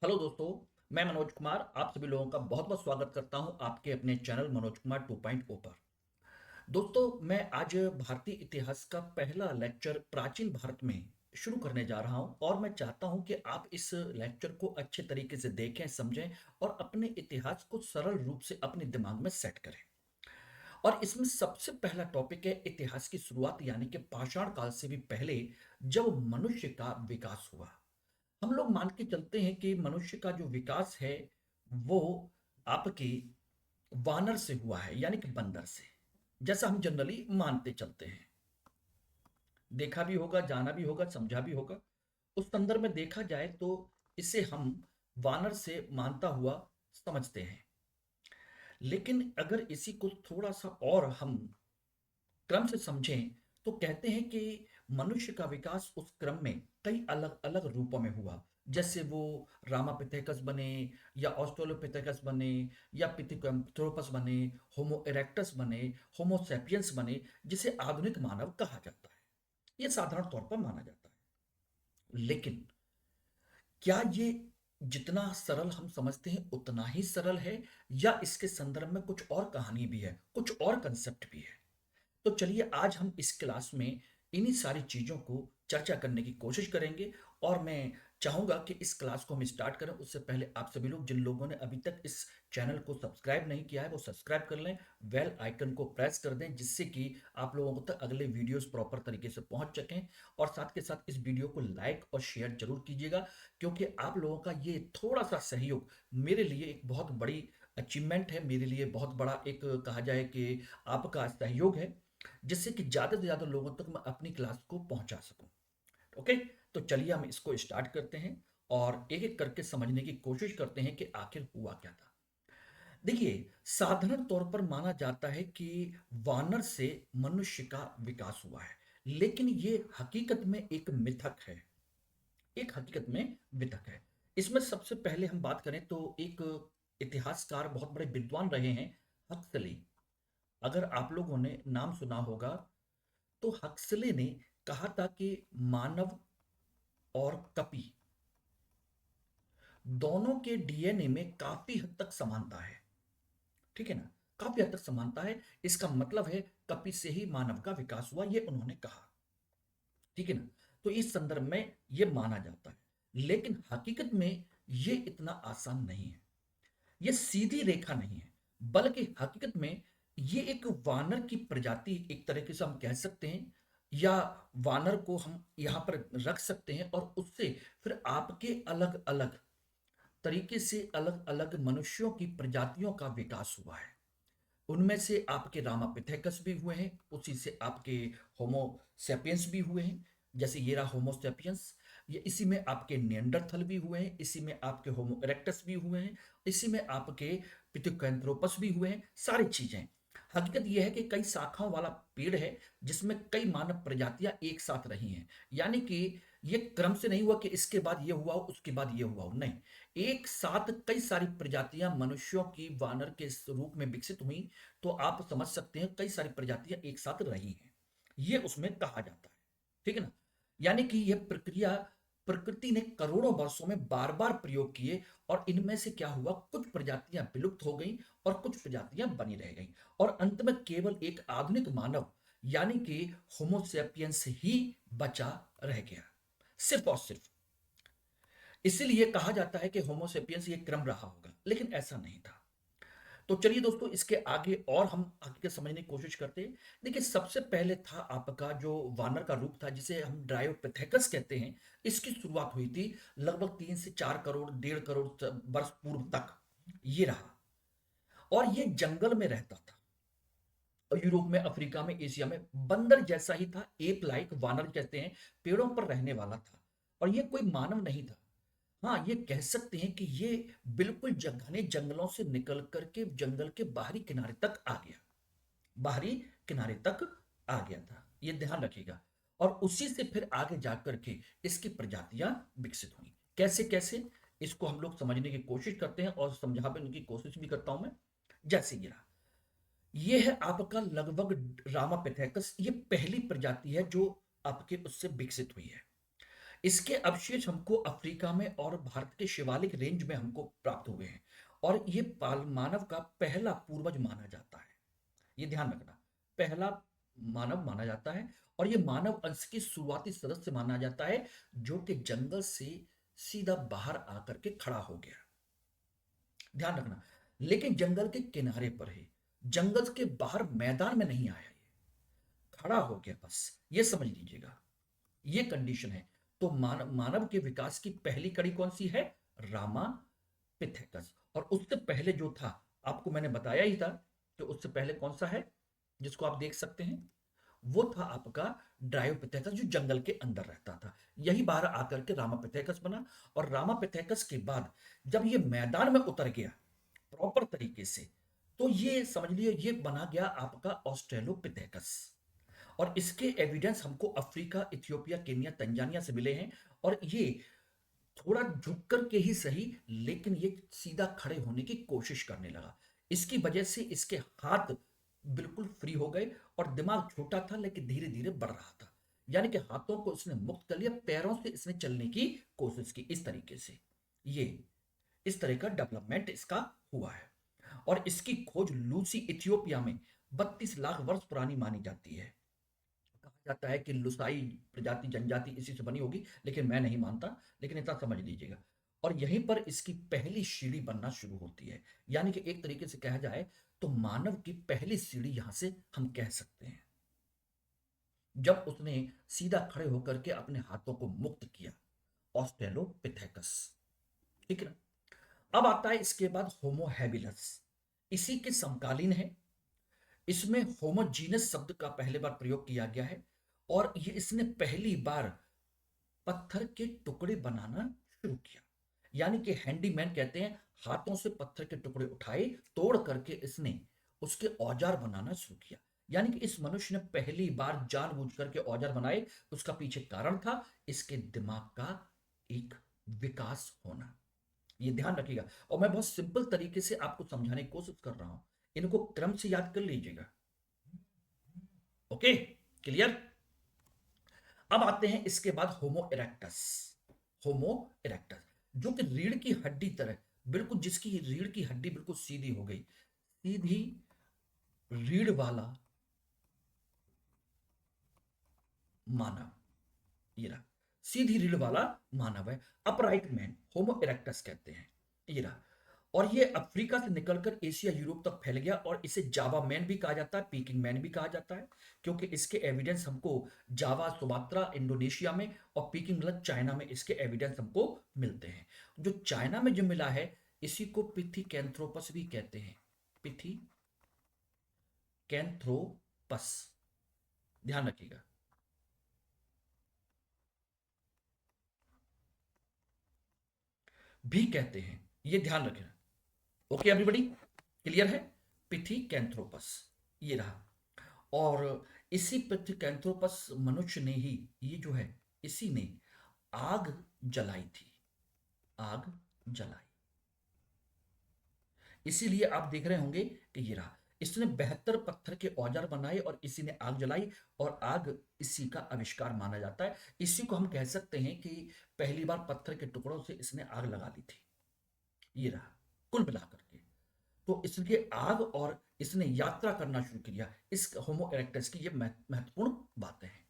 Hello दोस्तों। मैं मनोज कुमार आप सभी लोगों का बहुत बहुत स्वागत करता हूं आपके अपने चैनल मनोज कुमार 2.0 पर। दोस्तों, मैं आज भारतीय इतिहास का पहला लेक्चर प्राचीन भारत में शुरू करने जा रहा हूं और मैं चाहता हूं कि आप इस लेक्चर को अच्छे तरीके से देखें, समझें और अपने इतिहास को सरल रूप से अपने दिमाग में सेट करें। और इसमें सबसे पहला टॉपिक है इतिहास की शुरुआत, यानी कि पाषाण काल से भी पहले जब मनुष्य का विकास हुआ। हम लोग मान के चलते हैं कि मनुष्य का जो विकास है वो आपकी वानर से हुआ है, यानी कि बंदर से, जैसा हम जनरली मानते चलते हैं। देखा भी होगा, जाना भी होगा, समझा भी होगा। उस संदर्भ में देखा जाए तो इसे हम वानर से मानता हुआ समझते हैं। लेकिन अगर इसी को थोड़ा सा और हम क्रम से समझें तो कहते हैं कि मनुष्य का विकास उस क्रम में कई अलग अलग रूपों में हुआ। जैसे वो रामापिथेकस बने, या ऑस्ट्रोलोपिथेकस बने, या पिथिकैंथ्रोपस बने, होमो इरेक्टस बने, होमो सैपियंस बने, जिसे आधुनिक मानव कहा जाता है। ये साधारण तौर पर माना जाता है। लेकिन क्या ये जितना सरल हम समझते हैं उतना ही सरल है, या इसके संदर्भ में कुछ और कहानी भी है, कुछ और कंसेप्ट भी है? तो चलिए आज हम इस क्लास में इन्हीं सारी चीज़ों को चर्चा करने की कोशिश करेंगे। और मैं चाहूँगा कि इस क्लास को हम स्टार्ट करें उससे पहले आप सभी लोग जिन लोगों ने अभी तक इस चैनल को सब्सक्राइब नहीं किया है वो सब्सक्राइब कर लें, बेल आइकन को प्रेस कर दें, जिससे कि आप लोगों तक अगले वीडियोस प्रॉपर तरीके से पहुंच सकें। और साथ के साथ इस वीडियो को लाइक और शेयर जरूर कीजिएगा, क्योंकि आप लोगों का ये थोड़ा सा सहयोग मेरे लिए एक बहुत बड़ी अचीवमेंट है, मेरे लिए बहुत बड़ा एक कहा जाए कि आपका सहयोग है, जिससे कि ज़्यादा से ज़्यादा लोगों तक मैं अपनी क्लास को पहुंचा सकूं। ओके, तो चलिए हम इसको स्टार्ट करते हैं और एक एक करके समझने की कोशिश करते हैं कि आखिर हुआ क्या था। देखिए, साधारण तौर पर माना जाता है कि वानर से मनुष्य का विकास हुआ है, लेकिन ये हकीकत में एक मिथक है। एक हकीकत में मिथक है। इसमें सबसे पहले हम बात करें तो एक इतिहासकार बहुत बड़े विद्वान रहे हैं, हक्सली। अगर आप लोगों ने नाम सुना होगा तो हक्सले ने कहा था कि मानव और कपि दोनों के डीएनए में काफी हद तक समानता है। ठीक है ना? काफी हद तक समानता है। इसका मतलब है कपि से ही मानव का विकास हुआ, ये उन्होंने कहा। ठीक है ना? तो इस संदर्भ में ये माना जाता है, लेकिन हकीकत में ये इतना आसान नहीं है। ये सीधी रेखा नहीं है, बल्कि हकीकत में ये एक वानर की प्रजाति एक तरीके से हम कह सकते हैं, या वानर को हम यहाँ पर रख सकते हैं। और उससे फिर आपके अलग अलग तरीके से अलग अलग मनुष्यों की प्रजातियों का विकास हुआ है। उनमें से आपके रामापिथेकस भी हुए हैं, उसी से आपके होमो सेपियंस भी हुए हैं, जैसे ये रहा होमो सेपियंस। ये इसी में आपके नियंडरथल भी हुए हैं, इसी में आपके होमो इरेक्टस भी हुए हैं, इसी में आपके पिथिकैंथ्रोपस भी हुए हैं। सारी चीजें, हकीकत यह है कि कई शाखाओं वाला पेड़ है जिसमें कई मानव प्रजातियां एक साथ रही हैं। यानी कि ये क्रम से नहीं हुआ कि इसके बाद ये हुआ हो उसके बाद ये हुआ हो, नहीं, एक साथ कई सारी प्रजातियां मनुष्यों की वानर के रूप में विकसित हुई। तो आप समझ सकते हैं कई सारी प्रजातियां एक साथ रही हैं, ये उसमें कहा जाता है। ठीक है ना? यानी कि यह प्रक्रिया प्रकृति ने करोड़ों वर्षों में बार बार प्रयोग किए, और इनमें से क्या हुआ, कुछ प्रजातियां विलुप्त हो गईं और कुछ प्रजातियां बनी रह गईं, और अंत में केवल एक आधुनिक मानव यानी कि होमोसेपियंस ही बचा रह गया, सिर्फ और सिर्फ। इसीलिए कहा जाता है कि होमोसेपियंस ये क्रम रहा होगा, लेकिन ऐसा नहीं था। तो चलिए दोस्तों, इसके आगे और हम आगे समझने की कोशिश करते हैं। देखिए, सबसे पहले था आपका जो वानर का रूप था, जिसे हम ड्रायोपिथेकस कहते हैं। इसकी शुरुआत हुई थी लगभग 3 से 4 करोड़, 1.5 करोड़ वर्ष पूर्व तक। ये रहा, और ये जंगल में रहता था, और यूरोप में, अफ्रीका में, एशिया में बंदर जैसा ही था, एप लाइक वानर कहते हैं, पेड़ों पर रहने वाला था। और ये कोई मानव नहीं था। हाँ, ये कह सकते हैं कि ये बिल्कुल घने जंगलों से निकल करके जंगल के बाहरी किनारे तक आ गया, बाहरी किनारे तक आ गया था, ये ध्यान रखिएगा। और उसी से फिर आगे जाकर के इसकी प्रजातियां विकसित हुई। कैसे कैसे, इसको हम लोग समझने की कोशिश करते हैं और समझाने की कोशिश भी करता हूं मैं। जैसे ये रहा, ये है आपका लगभग रामापिथेकस, ये पहली प्रजाति है जो आपके उससे विकसित हुई है। इसके अवशेष हमको अफ्रीका में और भारत के शिवालिक रेंज में हमको प्राप्त हुए हैं और ये मानव का पहला पूर्वज माना जाता है। ये ध्यान रखना, पहला मानव माना जाता है और ये मानव अंश के शुरुआती सदस्य माना जाता है जो कि जंगल से सीधा बाहर आकर के खड़ा हो गया। ध्यान रखना, लेकिन जंगल के किनारे पर है, जंगल के बाहर मैदान में नहीं आया, ये खड़ा हो गया, बस ये समझ लीजिएगा, ये कंडीशन है। तो मानव के विकास की पहली कड़ी कौन सी है? रामा पिथेकस। और उससे पहले जो था, आपको मैंने बताया ही था कि उससे पहले कौन सा है जिसको आप देख सकते हैं, वो था आपका ड्रायोपिथेकस जो जंगल के अंदर रहता था। यही बाहर आकर के रामापिथेकस बना और रामापिथेकस के बाद जब ये मैदान में उतर गया प्रॉपर तरीके से, तो ये समझ लियो ये बना गया आपका ऑस्ट्रेलोपिथेकस। और इसके एविडेंस हमको अफ्रीका, इथियोपिया, केन्या, तंजानिया से मिले हैं। और ये थोड़ा झुक कर के ही सही, लेकिन ये सीधा खड़े होने की कोशिश करने लगा। इसकी वजह से इसके हाथ बिल्कुल फ्री हो गए और दिमाग छोटा था लेकिन धीरे धीरे बढ़ रहा था, यानी कि हाथों को इसने मुक्त कर लिया, पैरों से इसने चलने की कोशिश की। इस तरीके से ये इस तरह का डेवलपमेंट इसका हुआ है। और इसकी खोज लूसी इथियोपिया में 32 लाख वर्ष पुरानी मानी जाती है। कहा जाता है कि लुसाई प्रजाति जनजाति इसी से बनी होगी, लेकिन मैं नहीं मानता, लेकिन इतना समझ लीजिएगा। और यहीं पर इसकी पहली सीढ़ी बनना शुरू होती है, यानी कि एक तरीके से कहा जाए तो मानव की पहली सीढ़ी यहां से हम कह सकते हैं, जब उसने सीधा खड़े होकर के अपने हाथों को मुक्त किया, ऑस्ट्रेलोपिथेकस। ठीक है ना। अब आता है इसके बाद होमो हैबिलस, इसी के समकालीन है। इसमें होमोजीनस शब्द का पहले बार प्रयोग किया गया है और ये इसने पहली बार पत्थर के टुकड़े बनाना शुरू किया, यानी कि हैंडीमैन कहते हैं, हाथों से पत्थर के टुकड़े उठाए, तोड़ करके इसने उसके औजार बनाना शुरू किया। यानी कि इस मनुष्य ने पहली बार जानबूझ करके औजार बनाए। उसका पीछे कारण था इसके दिमाग का एक विकास होना। ये ध्यान रखिएगा और मैं बहुत सिंपल तरीके से आपको समझाने की कोशिश कर रहा हूं, इनको क्रम से याद कर लीजिएगा। Okay, clear. अब आते हैं इसके बाद होमो इरेक्टस। होमो इरेक्टस जो कि रीढ़ की हड्डी तरह, बिल्कुल जिसकी रीढ़ की हड्डी बिल्कुल सीधी हो गई, सीधी रीढ़ वाला मानव, ये रहा, सीधी रीढ़ वाला मानव है, अपराइट मैन, होमो इरेक्टस कहते हैं, ये रहा। और ये अफ्रीका से निकलकर एशिया, यूरोप तक फैल गया और इसे जावा मैन भी कहा जाता है, पीकिंग मैन भी कहा जाता है, क्योंकि इसके एविडेंस हमको जावा, सुमात्रा, इंडोनेशिया में और पीकिंग मतलब चाइना में इसके एविडेंस हमको मिलते हैं। जो चाइना में जो मिला है इसी को पिथिकैंथ्रोपस भी कहते हैं, पिथिकैंथ्रोपस, ध्यान रखिएगा। भी कहते हैं, ये ध्यान रखना। ओके एवरीबॉडी, क्लियर है? पिथिकैंथ्रोपस ये रहा। और इसी पिथिकैंथ्रोपस मनुष्य ने ही, ये जो है इसी ने आग जलाई थी, आग जलाई। इसीलिए आप देख रहे होंगे कि ये रहा, इसने 72 पत्थर के औजार बनाए और इसी ने आग जलाई और आग इसी का आविष्कार माना जाता है। इसी को हम कह सकते हैं कि पहली बार पत्थर के टुकड़ों से इसने आग लगा दी थी। ये रहा कुल मिलाकर के, तो इसके आग और इसने यात्रा करना शुरू किया। इस होमो इरेक्टस की ये महत्वपूर्ण बातें हैं।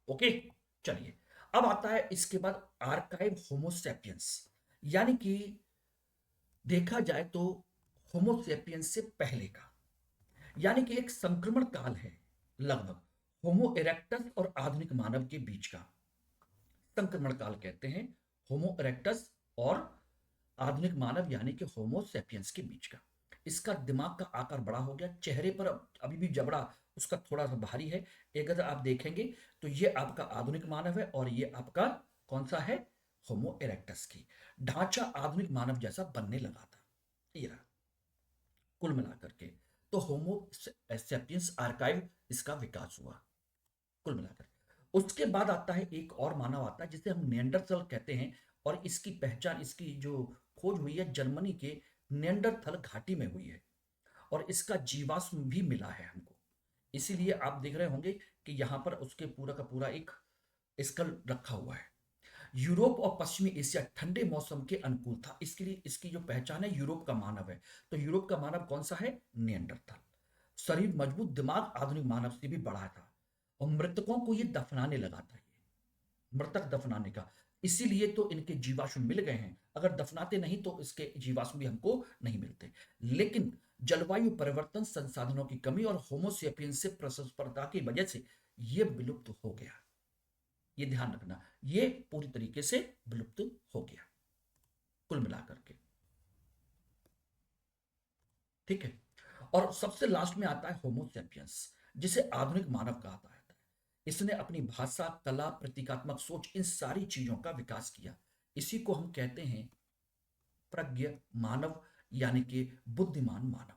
ओके, चलिए अब आता है इसके बाद आर्काइव होमोसेपियंस, यानी कि देखा जाए तो होमोसेपियंस से पहले का, यानी कि एक संक्रमण काल है लगभग होमो इरेक्टस और आधुनिक मानव के बीच का, संक्रमण काल कहते हैं होमो इरेक्टस और आधुनिक मानव यानी कि होमो सेपियंस के बीच का। इसका दिमाग का आकार बड़ा हो गया, चेहरे पर अभी भी जबड़ा उसका थोड़ा सा भारी है। एक अगर आप देखेंगे तो ये आपका आधुनिक मानव है और ये आपका कौन सा है? होमो इरेक्टस की। ढांचा आधुनिक मानव जैसा बनने लगा था, ये रहा कुल मिलाकर के। तो होमो सेपियंस आर्काइव इसका विकास हुआ कुल मिलाकर। उसके बाद आता है एक और मानव आता है जिसे हम निएंडरथल कहते हैं और इसकी पहचान, इसकी जो खोज हुई है जर्मनी के निएंडरथल घाटी में हुई है और इसका जीवाश्म भी मिला है हमको। इसीलिए आप देख रहे होंगे कि यहां पर उसके पूरा का पूरा एक स्कल रखा हुआ है। यूरोप और पश्चिमी एशिया ठंडे मौसम के अनुकूल था, इसके लिए इसकी जो पहचान है यूरोप का मानव है। तो यूरोप का मानव कौन सा है? नियंडरथल। शरीर मजबूत, दिमाग आधुनिक मानव से भी बड़ा था, और मृतकों को ये दफनाने लगा था, ये मृतक दफनाने का। इसीलिए तो इनके जीवाश्म मिल गए हैं, अगर दफनाते नहीं तो इसके जीवाश्म भी हमको नहीं मिलते। लेकिन जलवायु परिवर्तन, संसाधनों की कमी और होमोसेपियंस से प्रतिस्पर्धा की वजह से ये विलुप्त हो गया। ये ध्यान रखना, ये पूरी तरीके से विलुप्त हो गया कुल मिलाकर के। ठीक है। और सबसे लास्ट में आता है होमोसेपियंस, जिसे आधुनिक मानव कहा जाता है। इसने अपनी भाषा, कला, प्रतीकात्मक सोच, इन सारी चीजों का विकास किया। इसी को हम कहते हैं प्रज्ञ मानव, यानी कि बुद्धिमान मानव।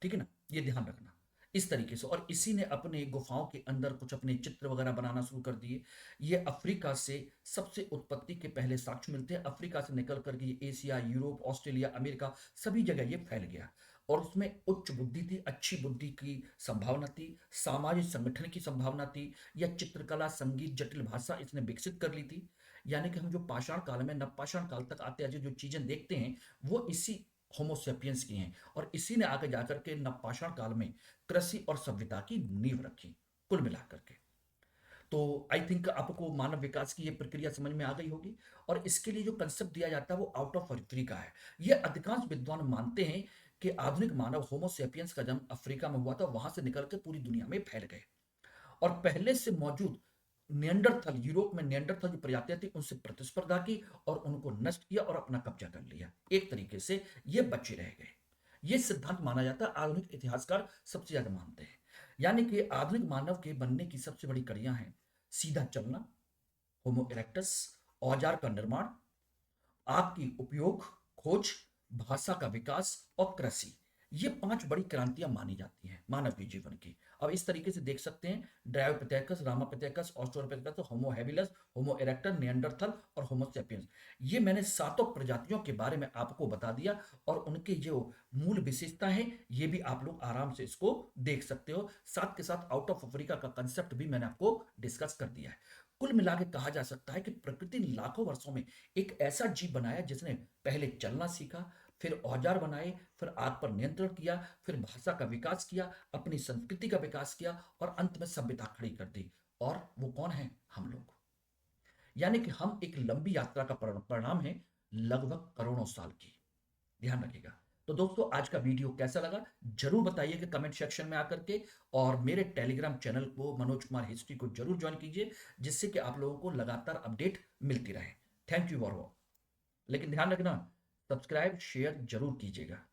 ठीक है ना, ये ध्यान रखना इस तरीके से। और इसी ने अपने गुफाओं के अंदर कुछ अपने चित्र वगैरह बनाना शुरू कर दिए। ये अफ्रीका से सबसे उत्पत्ति के पहले साक्ष्य मिलते हैं। अफ्रीका से निकल कर के ये एशिया, यूरोप, ऑस्ट्रेलिया, अमेरिका, सभी जगह ये फैल गया। और उसमें उच्च बुद्धि थी, अच्छी बुद्धि की संभावना थी, सामाजिक संगठन की संभावना थी। यह चित्रकला, संगीत, जटिल भाषा इसने विकसित कर ली थी। यानी कि हम जो पाषाण काल में नवपाषाण काल तक आते आते जो चीजें देखते हैं वो इसी होमोसेपियंस की हैं। और इसी ने आगे जाकर के नवपाषाण काल में कृषि और सभ्यता की नींव रखी कुल मिलाकर के। तो आई थिंक आपको मानव विकास की ये प्रक्रिया समझ में आ गई होगी। और इसके लिए जो कंसेप्ट दिया जाता है वो आउट ऑफ अफ्रीका है। ये अधिकांश विद्वान मानते हैं कि आधुनिक मानव होमोसेपियंस का जन्म अफ्रीका में हुआ था, वहां से निकल के पूरी दुनिया में फैल गए। और पहले से मौजूद नियंडरथल, यूरोप में नियंडरथल जो प्रजातियां थी उनसे प्रतिस्पर्धा की और उनको नष्ट किया और अपना कब्जा कर लिया। एक तरीके से ये बचे रह गए। ये सिद्धांत माना जाता है, आधुनिक इतिहासकार सबसे ज्यादा मानते हैं। यानी कि आधुनिक मानव के बनने की सबसे बड़ी कड़ियां हैं सीधा चलना, होमो इरेक्टस, औजार का निर्माण, आग की उपयोग, खोज, भाषा का विकास और कृषि। ये पांच बड़ी क्रांतियां मानी जाती हैं मानव के जीवन की। अब इस तरीके से देख सकते हैं, ड्रायोपिथेकस, रामापिथेकस, ऑस्ट्रोलोपिथेकस, होमो हैबिलस, होमो इरेक्टर, नियंडरथल और होमो सेपियंस। ये मैंने सातों प्रजातियों के बारे में आपको बता दिया, और उनके जो मूल विशेषता है ये भी आप लोग आराम से इसको देख सकते हो। साथ के साथ आउट ऑफ अफ्रीका का कंसेप्ट भी मैंने आपको डिस्कस कर दिया है। कुल मिला के कहा जा सकता है कि प्रकृति ने लाखों वर्षों में एक ऐसा जीव बनाया जिसने पहले चलना सीखा, फिर औजार बनाए, फिर आग पर नियंत्रण किया, फिर भाषा का विकास किया, अपनी संस्कृति का विकास किया, और अंत में सभ्यता खड़ी कर दी। और वो कौन है? हम लोग। यानी कि हम एक लंबी यात्रा का परिणाम है, लगभग करोड़ों साल की। ध्यान रखिएगा। तो दोस्तों, आज का वीडियो कैसा लगा जरूर बताइएगा कमेंट सेक्शन में आकर के। और मेरे टेलीग्राम चैनल को मनोज कुमार हिस्ट्री को जरूर ज्वाइन कीजिए, जिससे कि आप लोगों को लगातार अपडेट मिलती रहे। Thank you for watch. लेकिन ध्यान रखना, सब्सक्राइब शेयर जरूर कीजिएगा।